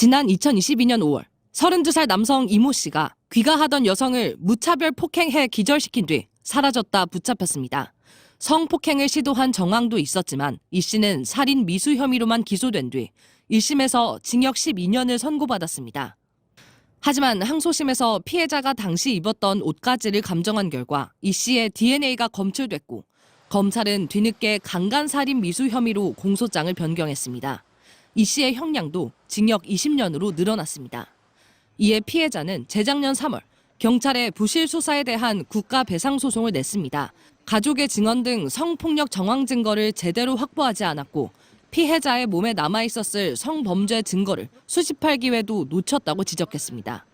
지난 2022년 5월 32살 남성 이모 씨가 귀가하던 여성을 무차별 폭행해 기절시킨 뒤 사라졌다 붙잡혔습니다. 성폭행을 시도한 정황도 있었지만 이 씨는 살인 미수 혐의로만 기소된 뒤 1심에서 징역 12년을 선고받았습니다. 하지만 항소심에서 피해자가 당시 입었던 옷가지를 감정한 결과 이 씨의 DNA가 검출됐고 검찰은 뒤늦게 강간살인 미수 혐의로 공소장을 변경했습니다. 이 씨의 형량도 징역 20년으로 늘어났습니다. 이에 피해자는 재작년 3월 경찰에 부실 수사에 대한 국가배상소송을 냈습니다. 가족의 증언 등 성폭력 정황 증거를 제대로 확보하지 않았고 피해자의 몸에 남아있었을 성범죄 증거를 수집할 기회도 놓쳤다고 지적했습니다.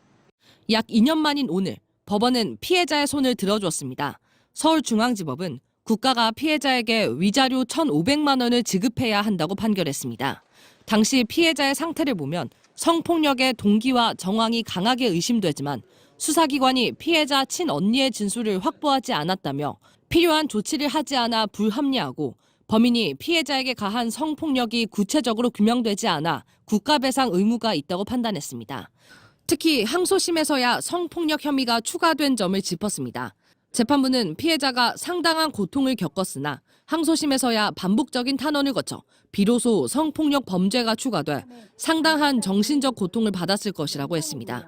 약 2년 만인 오늘 법원은 피해자의 손을 들어주었습니다. 서울중앙지법은 국가가 피해자에게 위자료 1,500만 원을 지급해야 한다고 판결했습니다. 당시 피해자의 상태를 보면 성폭력의 동기와 정황이 강하게 의심되지만 수사기관이 피해자 친언니의 진술을 확보하지 않았다며 필요한 조치를 하지 않아 불합리하고 범인이 피해자에게 가한 성폭력이 구체적으로 규명되지 않아 국가배상 의무가 있다고 판단했습니다. 특히 항소심에서야 성폭력 혐의가 추가된 점을 짚었습니다. 재판부는 피해자가 상당한 고통을 겪었으나 항소심에서야 반복적인 탄원을 거쳐 비로소 성폭력 범죄가 추가돼 상당한 정신적 고통을 받았을 것이라고 했습니다.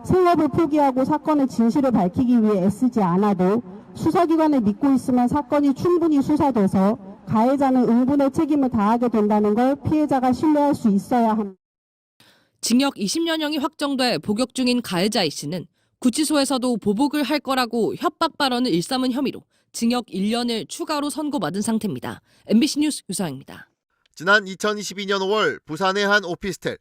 생업을 포기하고 사건의 진실을 밝히기 위해 애쓰지 않아도 수사기관을 믿고 있으면 사건이 충분히 수사돼서 가해자는 응분의 책임을 다하게 된다는 걸 피해자가 신뢰할 수 있어야 합니다. 징역 20년형이 확정돼 복역 중인 가해자 이 씨는 구치소에서도 보복을 할 거라고 협박 발언을 일삼은 혐의로 징역 1년을 추가로 선고받은 상태입니다. MBC 뉴스 유서영입니다. 지난 2022년 5월 부산의 한 오피스텔,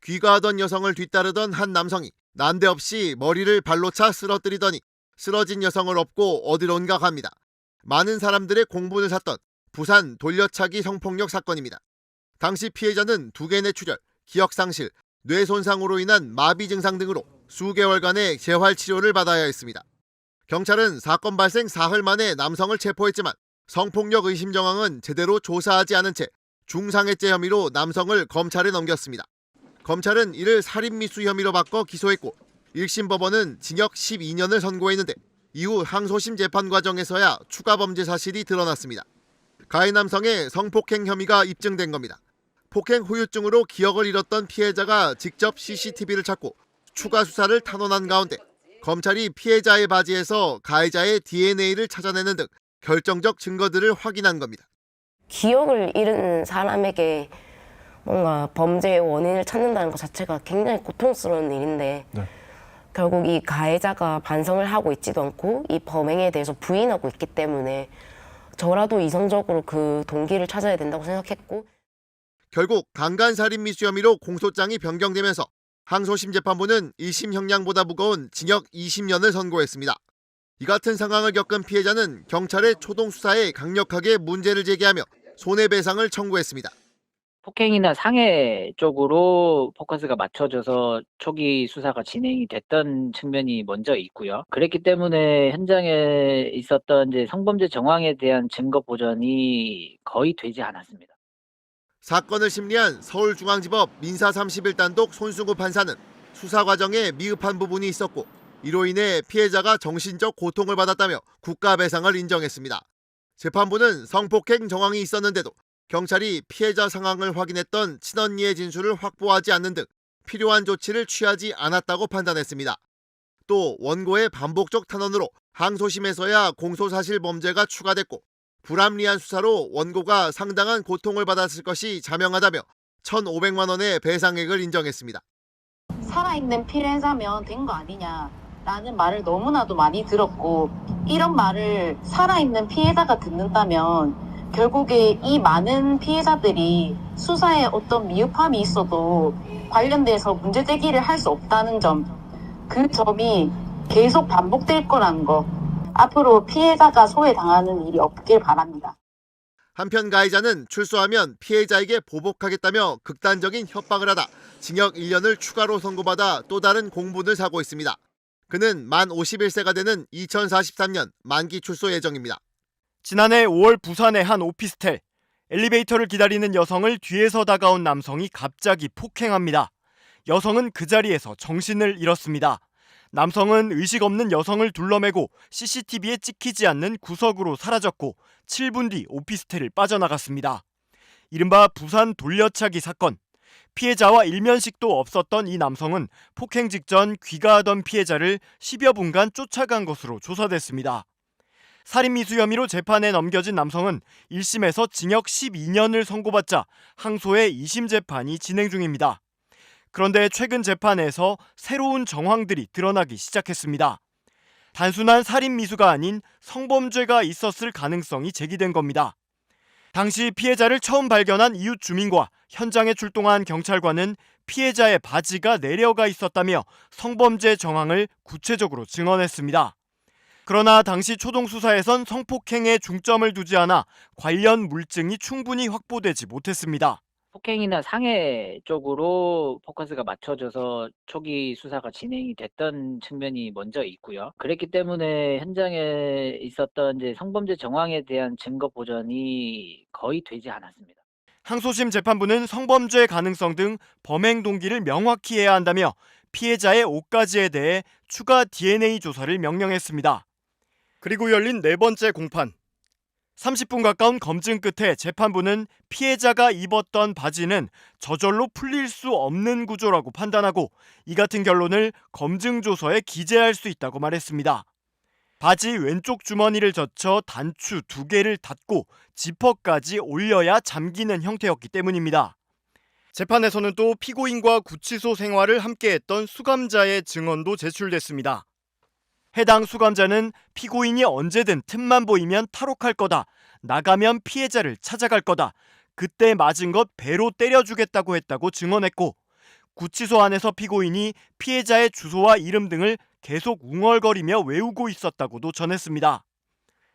귀가하던 여성을 뒤따르던 한 남성이 난데없이 머리를 발로 차 쓰러뜨리더니 쓰러진 여성을 업고 어디론가 갑니다. 많은 사람들의 공분을 샀던 부산 돌려차기 성폭력 사건입니다. 당시 피해자는 두개 뇌출혈, 기억상실, 뇌손상으로 인한 마비 증상 등으로 수개월간의 재활치료를 받아야 했습니다. 경찰은 사건 발생 사흘 만에 남성을 체포했지만 성폭력 의심 정황은 제대로 조사하지 않은 채 중상해죄 혐의로 남성을 검찰에 넘겼습니다. 검찰은 이를 살인미수 혐의로 바꿔 기소했고 1심 법원은 징역 12년을 선고했는데 이후 항소심 재판 과정에서야 추가 범죄 사실이 드러났습니다. 가해 남성의 성폭행 혐의가 입증된 겁니다. 폭행 후유증으로 기억을 잃었던 피해자가 직접 CCTV를 찾고 추가 수사를 탄원한 가운데 검찰이 피해자의 바지에서 가해자의 DNA를 찾아내는 등 결정적 증거들을 확인한 겁니다. 기억을 잃은 사람에게 뭔가 범죄의 원인을 찾는다는 것 자체가 굉장히 고통스러운 일인데 결국 이 가해자가 반성을 하고 있지도 않고 이 범행에 대해서 부인하고 있기 때문에 저라도 이성적으로 그 동기를 찾아야 된다고 생각했고 결국 강간살인 미수 혐의로 공소장이 변경되면서 항소심 재판부는 1심 형량보다 무거운 징역 20년을 선고했습니다. 이 같은 상황을 겪은 피해자는 경찰의 초동 수사에 강력하게 문제를 제기하며 손해배상을 청구했습니다. 폭행이나 상해 쪽으로 포커스가 맞춰져서 초기 수사가 진행이 됐던 측면이 먼저 있고요. 그랬기 때문에 현장에 있었던 이제 성범죄 정황에 대한 증거 보전이 거의 되지 않았습니다. 사건을 심리한 서울중앙지법 민사 31단독 손승우 판사는 수사 과정에 미흡한 부분이 있었고 이로 인해 피해자가 정신적 고통을 받았다며 국가배상을 인정했습니다. 재판부는 성폭행 정황이 있었는데도 경찰이 피해자 상황을 확인했던 친언니의 진술을 확보하지 않는 등 필요한 조치를 취하지 않았다고 판단했습니다. 또 원고의 반복적 탄원으로 항소심에서야 공소사실 범죄가 추가됐고 불합리한 수사로 원고가 상당한 고통을 받았을 것이 자명하다며 1,500만 원의 배상액을 인정했습니다. 살아있는 피해자면 된 거 아니냐라는 말을 너무나도 많이 들었고 이런 말을 살아있는 피해자가 듣는다면 결국에 이 많은 피해자들이 수사에 어떤 미흡함이 있어도 관련돼서 문제 제기를 할 수 없다는 점, 그 점이 계속 반복될 거라는 거, 앞으로 피해자가 소외당하는 일이 없길 바랍니다. 한편 가해자는 출소하면 피해자에게 보복하겠다며 극단적인 협박을 하다 징역 1년을 추가로 선고받아 또 다른 공분을 사고 있습니다. 그는 만 51세가 되는 2043년 만기 출소 예정입니다. 지난해 5월 부산의 한 오피스텔, 엘리베이터를 기다리는 여성을 뒤에서 다가온 남성이 갑자기 폭행합니다. 여성은 그 자리에서 정신을 잃었습니다. 남성은 의식 없는 여성을 둘러매고 CCTV에 찍히지 않는 구석으로 사라졌고 7분 뒤 오피스텔을 빠져나갔습니다. 이른바 부산 돌려차기 사건. 피해자와 일면식도 없었던 이 남성은 폭행 직전 귀가하던 피해자를 10여 분간 쫓아간 것으로 조사됐습니다. 살인미수 혐의로 재판에 넘겨진 남성은 1심에서 징역 12년을 선고받자 항소해 2심 재판이 진행 중입니다. 그런데 최근 재판에서 새로운 정황들이 드러나기 시작했습니다. 단순한 살인미수가 아닌 성범죄가 있었을 가능성이 제기된 겁니다. 당시 피해자를 처음 발견한 이웃 주민과 현장에 출동한 경찰관은 피해자의 바지가 내려가 있었다며 성범죄 정황을 구체적으로 증언했습니다. 그러나 당시 초동 수사에선 성폭행에 중점을 두지 않아 관련 물증이 충분히 확보되지 못했습니다. 폭행이나 상해 쪽으로 포커스가 맞춰져서 초기 수사가 진행이 됐던 측면이 먼저 있고요. 그랬기 때문에 현장에 있었던 이제 성범죄 정황에 대한 증거 보전이 거의 되지 않았습니다. 항소심 재판부는 성범죄 가능성 등 범행 동기를 명확히 해야 한다며 피해자의 옷가지에 대해 추가 DNA 조사를 명령했습니다. 그리고 열린 네 번째 공판. 30분 가까운 검증 끝에 재판부는 피해자가 입었던 바지는 저절로 풀릴 수 없는 구조라고 판단하고 이 같은 결론을 검증조서에 기재할 수 있다고 말했습니다. 바지 왼쪽 주머니를 젖혀 단추 2개를 닫고 지퍼까지 올려야 잠기는 형태였기 때문입니다. 재판에서는 또 피고인과 구치소 생활을 함께했던 수감자의 증언도 제출됐습니다. 해당 수감자는 피고인이 언제든 틈만 보이면 탈옥할 거다. 나가면 피해자를 찾아갈 거다. 그때 맞은 것 배로 때려주겠다고 했다고 증언했고 구치소 안에서 피고인이 피해자의 주소와 이름 등을 계속 웅얼거리며 외우고 있었다고도 전했습니다.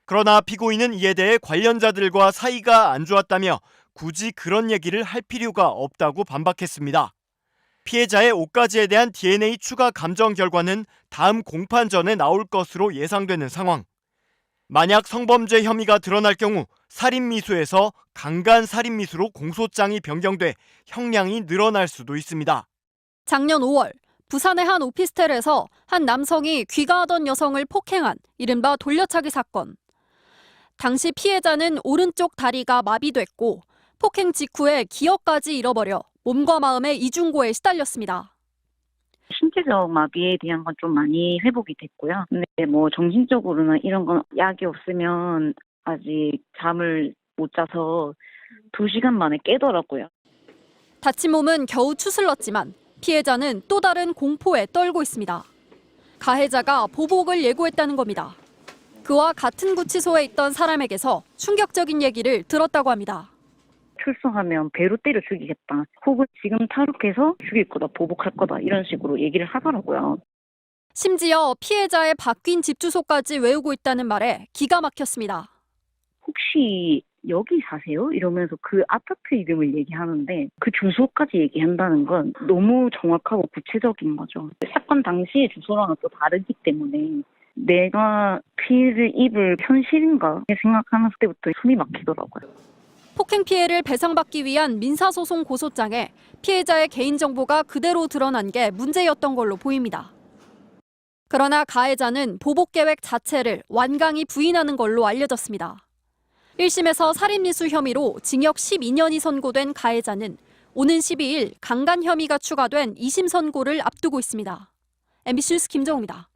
그러나 피고인은 이에 대해 관련자들과 사이가 안 좋았다며 굳이 그런 얘기를 할 필요가 없다고 반박했습니다. 피해자의 옷가지에 대한 DNA 추가 감정 결과는 다음 공판 전에 나올 것으로 예상되는 상황. 만약 성범죄 혐의가 드러날 경우 살인미수에서 강간살인미수로 공소장이 변경돼 형량이 늘어날 수도 있습니다. 작년 5월 부산의 한 오피스텔에서 한 남성이 귀가하던 여성을 폭행한 이른바 돌려차기 사건. 당시 피해자는 오른쪽 다리가 마비됐고 폭행 직후에 기억까지 잃어버려 몸과 마음의 이중고에 시달렸습니다. 신체적 마비에 대한 건 좀 많이 회복이 됐고요. 근데 뭐 정신적으로는 이런 건 약이 없으면 아직 잠을 못 자서 2시간 만에 깨더라고요. 다친 몸은 겨우 추슬렀지만 피해자는 또 다른 공포에 떨고 있습니다. 가해자가 보복을 예고했다는 겁니다. 그와 같은 구치소에 있던 사람에게서 충격적인 얘기를 들었다고 합니다. 출소하면 배로 때려 죽이겠다. 혹은 지금 탈옥해서 죽일 거다, 보복할 거다 이런 식으로 얘기를 하더라고요. 심지어 피해자의 바뀐 집 주소까지 외우고 있다는 말에 기가 막혔습니다. 혹시 여기 사세요? 이러면서 그 아파트 이름을 얘기하는데 그 주소까지 얘기한다는 건 너무 정확하고 구체적인 거죠. 사건 당시의 주소랑은 또 다르기 때문에 내가 피해를 입을 현실인가 생각하면서 그때부터 숨이 막히더라고요. 폭행 피해를 배상받기 위한 민사소송 고소장에 피해자의 개인정보가 그대로 드러난 게 문제였던 걸로 보입니다. 그러나 가해자는 보복 계획 자체를 완강히 부인하는 걸로 알려졌습니다. 1심에서 살인미수 혐의로 징역 12년이 선고된 가해자는 오는 12일 강간 혐의가 추가된 2심 선고를 앞두고 있습니다. MBC 뉴스 김정우입니다.